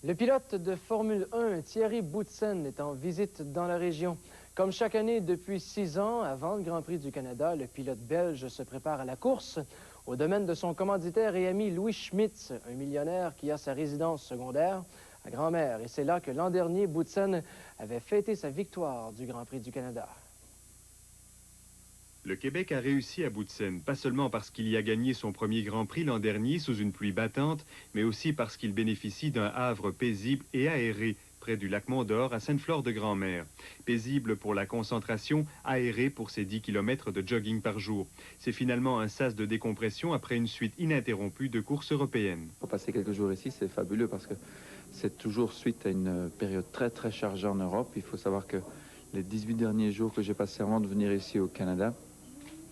Le pilote de Formule 1, Thierry Boutsen, est en visite dans la région. Comme chaque année depuis 6 ans, avant le Grand Prix du Canada, le pilote belge se prépare à la course au domaine de son commanditaire et ami Louis Schmitz, un millionnaire qui a sa résidence secondaire à Grand-Mère. Et c'est là que l'an dernier, Boutsen avait fêté sa victoire du Grand Prix du Canada. Le Québec a réussi à Boutsen, pas seulement parce qu'il y a gagné son premier Grand Prix l'an dernier sous une pluie battante, mais aussi parce qu'il bénéficie d'un havre paisible et aéré près du lac Mont-d'Or à Sainte-Flore-de-Grand-Mère. Paisible pour la concentration, aéré pour ses 10 km de jogging par jour. C'est finalement un sas de décompression après une suite ininterrompue de courses européennes. Pour passer quelques jours ici, c'est fabuleux parce que c'est toujours suite à une période très chargée en Europe. Il faut savoir que les 18 derniers jours que j'ai passés avant de venir ici au Canada,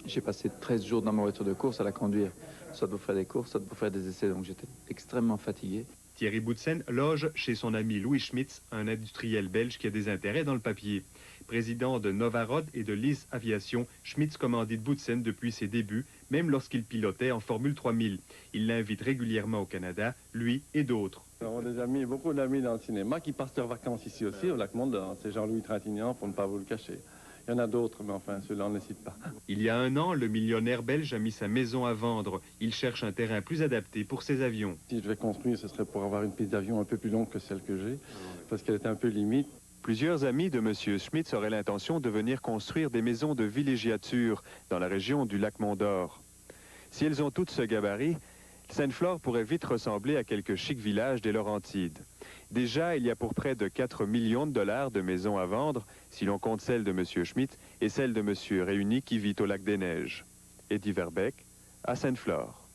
j'ai passé 13 jours dans ma voiture de course à la conduire, soit pour faire des courses, soit pour faire des essais, donc j'étais extrêmement fatigué. Thierry Boutsen loge chez son ami Louis Schmitz, un industriel belge qui a des intérêts dans le papier. Président de Novarod et de Lys Aviation, Schmitz commandite Boutsen depuis ses débuts, même lorsqu'il pilotait en Formule 3000. Il l'invite régulièrement au Canada, lui et d'autres. Nous avons des amis, beaucoup d'amis dans le cinéma qui passent leurs vacances ici aussi, au lac Mont-d'Or. C'est Jean-Louis Trintignant, pour ne pas vous le cacher. Il y en a d'autres, mais enfin, ceux-là, on ne les cite pas. Il y a 1 an, le millionnaire belge a mis sa maison à vendre. Il cherche un terrain plus adapté pour ses avions. Si je vais construire, ce serait pour avoir une piste d'avion un peu plus longue que celle que j'ai, parce qu'elle est un peu limite. Plusieurs amis de M. Schmitz auraient l'intention de venir construire des maisons de villégiature dans la région du lac Mont-d'Or. Si elles ont toutes ce gabarit, Sainte-Flore pourrait vite ressembler à quelques chics villages des Laurentides. Déjà, il y a pour près de 4 millions de dollars de maisons à vendre, si l'on compte celle de M. Schmitt et celle de M. Réuni qui vit au lac des Neiges. Eddie Verbeek, à Sainte-Flore.